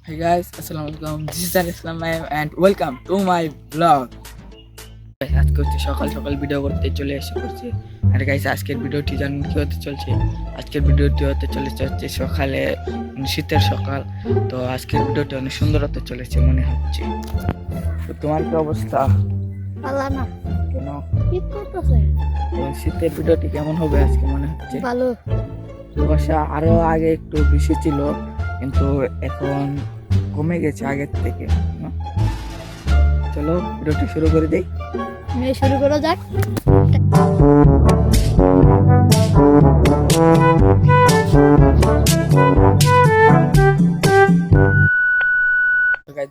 Hey guys, Assalamualaikum. This is Islam and welcome to my vlog. আজকে হচ্ছে সকাল সকাল ভিডিও করতে চলে এসে করছি। আর গাইস আজকের ভিডিওটি জানেন কি হতে চলছে? আজকের ভিডিওটি হতে চলেছে সকালে শীতের সকাল। তো আজকের ভিডিওটি অনেক সুন্দর হতে চলেছে মনে হচ্ছে। তো তোমার কি অবস্থা? ভালো না। কেন? শীত করতেছে। তো শীতের ভিডিওটি কেমন হবে আজকে মনে হচ্ছে? ভালো। কুয়াশা আরো আগে একটু বেশি ছিল, কিন্তু এখন কমে গেছে আগের থেকে। চলো ভিডিওটি শুরু করে দেই। শুরু করা যাক।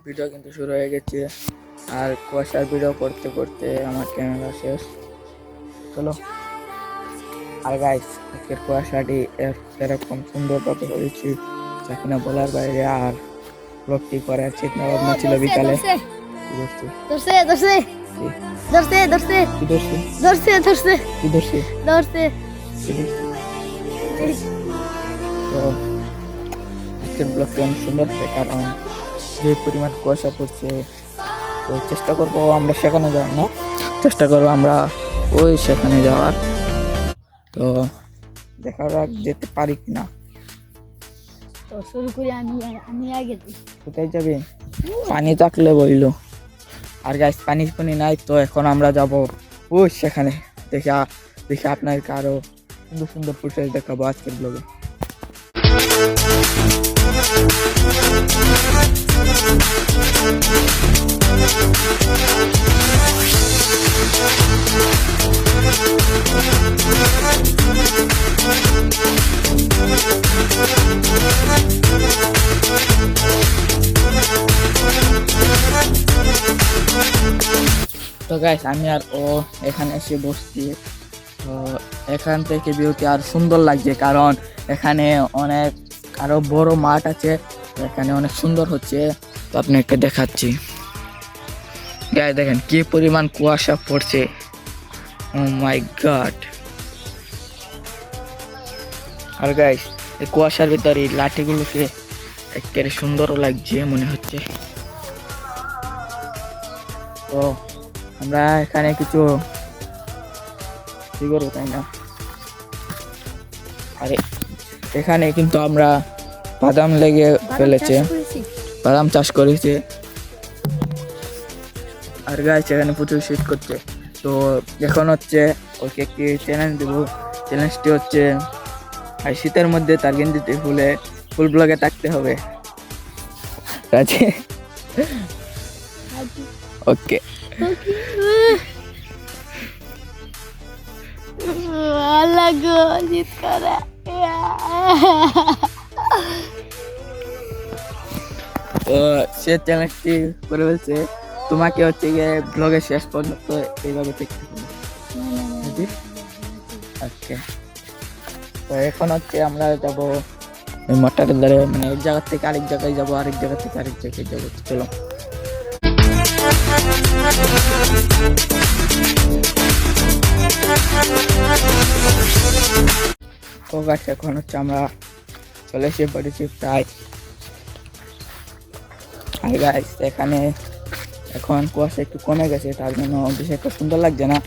ভিডিও কিন্তু শুরু হয়ে গেছে, আর কুয়াশার ভিডিও করতে করতে আমার ক্যামেরা শেষ। চলো। আর গাইস আজকের কুয়াশাটি এরকম সুন্দরভাবে হয়েছে যা কিনা বলার বাইরে। আর ব্লগটি করার চিন্তা ভাবনা ছিল বিকালে। আজকের ব্লগটি অনেক সুন্দর হবে, কারণ যে পরিমাণ কুয়াশা পড়ছে। তো চেষ্টা করবো আমরা সেখানে যাওয়ার না, চেষ্টা করবো আমরা ওই সেখানে যাওয়ার। তো দেখা যাক যেতে পারি কিনা। তো শুরু করি আমি আগে। কোথায় যাবে? পানি থাকলে বললো। আর গাইস পানি নাই, তো এখন আমরা যাব ওই সেখানে। দেখে আপনাকে আরো সুন্দর সুন্দর ফুটেজ দেখাবো আজকের ব্লগে। তো গাইস আমি আর ও এখানে এসে বসছি। তো এখান থেকে ভিউটি আর সুন্দর লাগছে, কারণ এখানে অনেক আরো বড় মাঠ আছে। এখানে অনেক সুন্দর হচ্ছে। তো আপনাকে দেখাচ্ছি। গাইস দেখেন কি পরিমাণ কুয়াশা পড়ছে। ও মাই গড। আর গাইস এই কুয়াশার ভিতরে লাঠিগুলোকে একেবারে সুন্দরও লাগছে মনে হচ্ছে। তো আমরা এখানে কিছু করবো, তাই না? আরে এখানে কিন্তু আমরা বাদাম লেগে ফেলেছে, বাদাম চাষ করেছে। আর গাছ এখানে প্রচুর শীত করছে। তো এখন হচ্ছে ওকে একটি চ্যালেঞ্জ দেবো। চ্যালেঞ্জটি হচ্ছে আর শীতের মধ্যে তার গেঞ্জিতে ফুল ব্লগে থাকতে হবে। আছে? ওকে। সে চ্যালেঞ্জটি করে বলছে তোমাকে হচ্ছে গিয়ে ব্লগের শেষ পর্যন্ত এইভাবে দেখতে হবে। ওকে। তো এখন হচ্ছে আমরা যাবো মাঠের ধারে, মানে এক জায়গা থেকে আরেক জায়গায় যাবো, আরেক জায়গা থেকে আরেক জায়গায় যাবো। চলো। তো গাছ এখন হচ্ছে আমরা চলে এসে পড়েছি প্রায়। আর গাছ এখানে এখন কুয়াশা একটু কমে গেছে, তার জন্য বেশি একটা সুন্দর লাগছে না,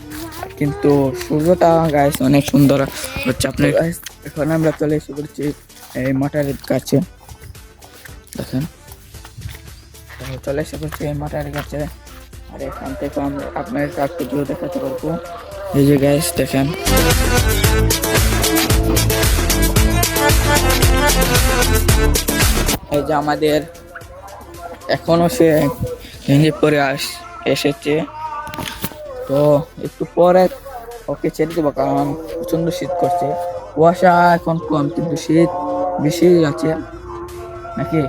কিন্তু সূর্যটা গাছ অনেক সুন্দর হচ্ছে। আপনার গাছ এখন আমরা চলে এসে পড়েছি এই মাঠের কাছে। দেখেন চলে এসে পড়ছি এই মাঠের কাছে। আর এখান থেকে আমরা আপনার একটু ভিউ দেখাতে পারবো। এই যে গাইস দেখেন, এই যে আমাদের এখনো সে গেঞ্জি পরে এসেছে। তো একটু পরে ওকে ছেড়ে দেবো, কারণ প্রচন্ড শীত করছে। কুয়াশা এখন কম, কিন্তু শীত বেশি আছে নাকি।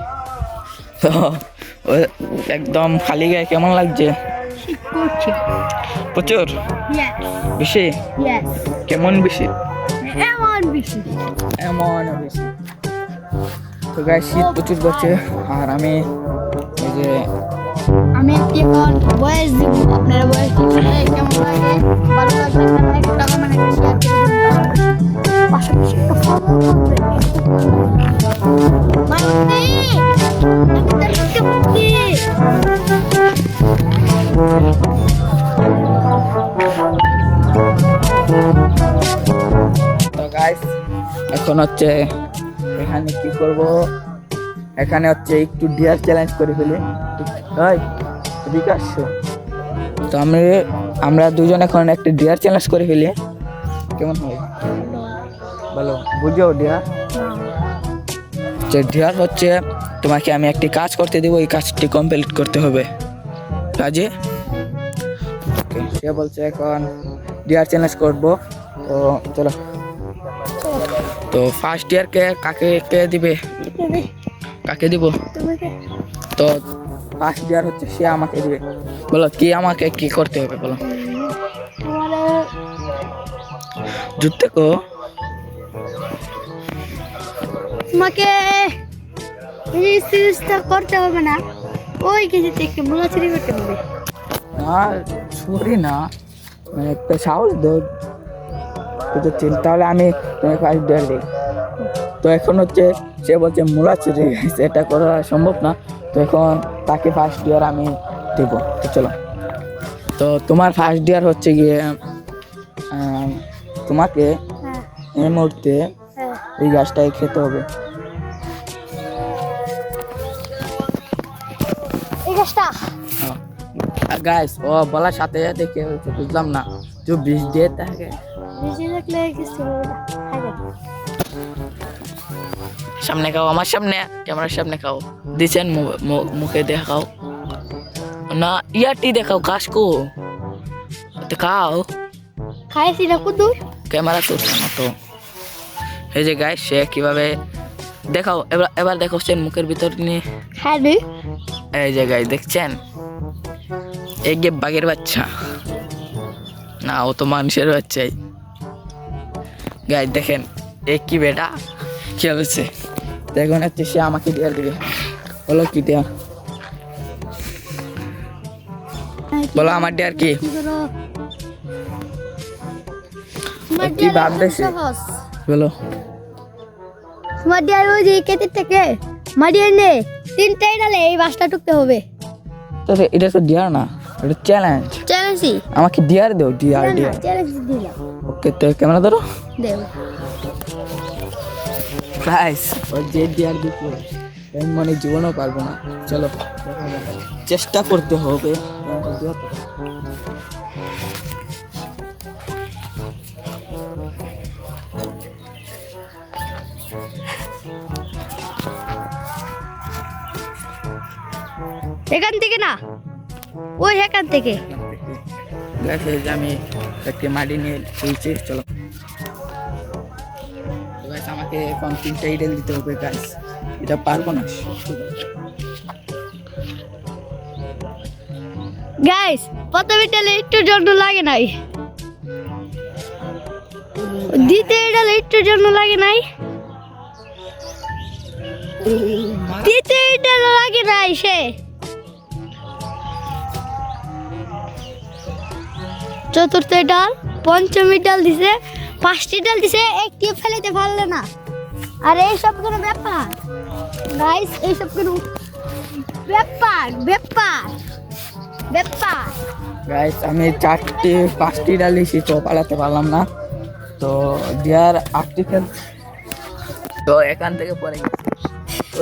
তো একদম খালি গায়ে কেমন লাগছে? প্রচুর বেশি? কেমন বেশি? এমন বেশি। তো গায়ে শীত প্রচুর করছে। আর আমি এই যে এখন বয়স দিব, আপনারা বয়স কেমন লাগে, ভালো লাগবে একটা কমেন্ট শেয়ার করে দিন, পাশাপাশি একটা ফলো করবেন। তো গাইস এখন হচ্ছে এখানে কি করব, এখানে হচ্ছে একটু ডিয়ার চ্যালেঞ্জ করে ফেলি। তাই বিকাশ, তো আমরা দুজন এখন একটা ডিয়ার চ্যালেঞ্জ করে ফেলি, কেমন হয় বলো? বুঝো ডিয়ার, যে ডিয়ার হচ্ছে তোমাকে আমি একটি কাজ করতে দেবো, এই কাজটি কমপ্লিট করতে হবে কাজে। ওকে, সে বলছে এখন ডিয়ার চ্যালেঞ্জ করবো, তো চলো। তো ফার্স্ট ইয়ারকে কাকে কে দিবে, কাকে দিব? তো ফার্স্ট ইয়ার হচ্ছে সে আমাকে দিবে। বলো কি আমাকে কি করতে হবে বলো? জুটতে কো তোমাকে এই সিরিজটা করতে হবে না, ওই কিছু থেকে মুলা চুরি করতে হবে। না ছুরি না, মানে একটা সাহস দো বুঝেছেন, তাহলে আমি তোমাকে ফার্স্ট ইয়ার দিই। তো এখন হচ্ছে সে বলছে মূলা চুরি, এটা করা সম্ভব না, তো এখন তাকে ফার্স্ট ইয়ার আমি দেবো। তো চলো, তো তোমার ফার্স্ট ইয়ার হচ্ছে গিয়ে তোমাকে হ্যাঁ এই মুহূর্তে হ্যাঁ এই গাছটাই খেতে হবে। এই গাছটা গাইস ও বলার সাথে সাথে কে হচ্ছে বুঝলাম না, যে বিষ দিয়ে থাকে। বেশি রাখলে কিছু হবে না, খাবে। সামনে খাও, আমার সামনে, ক্যামেরার সামনে খাও, দিছেন মুখে দেখাও না, ইয়াটি দেখাও কাশকো দেখাও, খাইছি না কুদু। ক্যামেরা তো না তো। এই যে গাইস সে কিভাবে দেখাও, এবার দেখো সে মুখের ভিতর নিয়ে। হ্যাঁ রে, এই যে গাইস দেখছেন, এই যে বাঘের বাচ্চা না, ও তো মানুষের বাচ্চাই। গাইস দেখেন এ কি বেটা কি হচ্ছে, দেখুন হচ্ছে সে আমাকে দেওয়ার দিবে। বলো কি দেয়া, বলো আমার দেয়ার কি? কি করো? তোমার কি দেয়ার ভাবতেছে? সহজ। বলো তোমার দেয়ার ওই যে কেটে থেকে মারিয়ে নে, তিনটাই ডালে এই বাসটা টুকতে হবে। তো এটা তো ডিয়ার না, এটা চ্যালেঞ্জ। চ্যালেঞ্জই আমাকে ডিয়ার দেও, ডিয়ার ডিয়ার। চ্যালেঞ্জ দিলাম, ওকে, তো ক্যামেরা ধরো দেব। গাইস ও যে ডিয়ার দিতে আমি মানে জীবনও পারবো না। চলো চেষ্টা করতে হবে। এখান থেকে না, ওই এখান থেকে। গাইস এই যে আমি একটি মাটি নিয়ে তুলছি, চলো। তো গাইস আমাকে এখন 3টা ইডেল দিতে হবে গাইস, এটা পারবো না। গাইস প্রথমে ডালে একটু জন্য লাগে নাই, দ্বিতীয় ডালে একটু জন্য লাগে নাই, তৃতীয় ডালে লাগে নাই, সে চতুর্থ ডাল, পঞ্চমী ডাল দিছে, 5টি ডাল দিছে, একটি ফেলাইতে পারলে না। আর এইসব কোনো ব্যাপার গাইস, এইসব কোনো ব্যাপার ব্যাপার ব্যাপার। গাইস আমি 5টি ডালিছি, তো পালাতে পারলাম না, তো ডিয়ার 8টি ফেল, তো এখান থেকে পরে গেছে। তো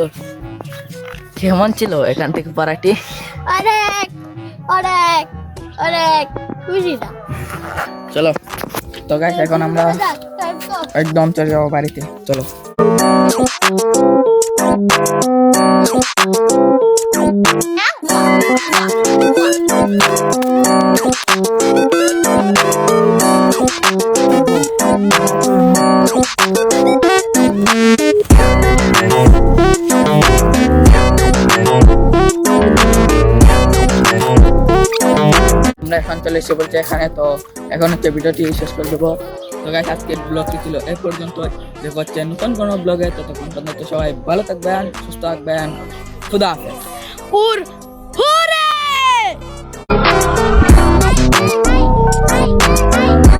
কেমন ছিল এখান থেকে পড়াটি? অনেক অনেক অনেক খুশি না। চলো তো গাইস এখন আমরা একদম চলে যাবো বাড়িতে, চলো। আমরা এখন চলে এসে বলছি এখানে, তো এখন হচ্ছে ভিডিওটি শেষ করে দেবো। তো গাইস আজকের ব্লগটি ছিল এই পর্যন্ত, দেখা হচ্ছে নতুন কোনো ব্লগে, ততক্ষণ পর্যন্ত সবাই ভালো থাকবেন, সুস্থ থাকবেন, খুদা হাফেজ।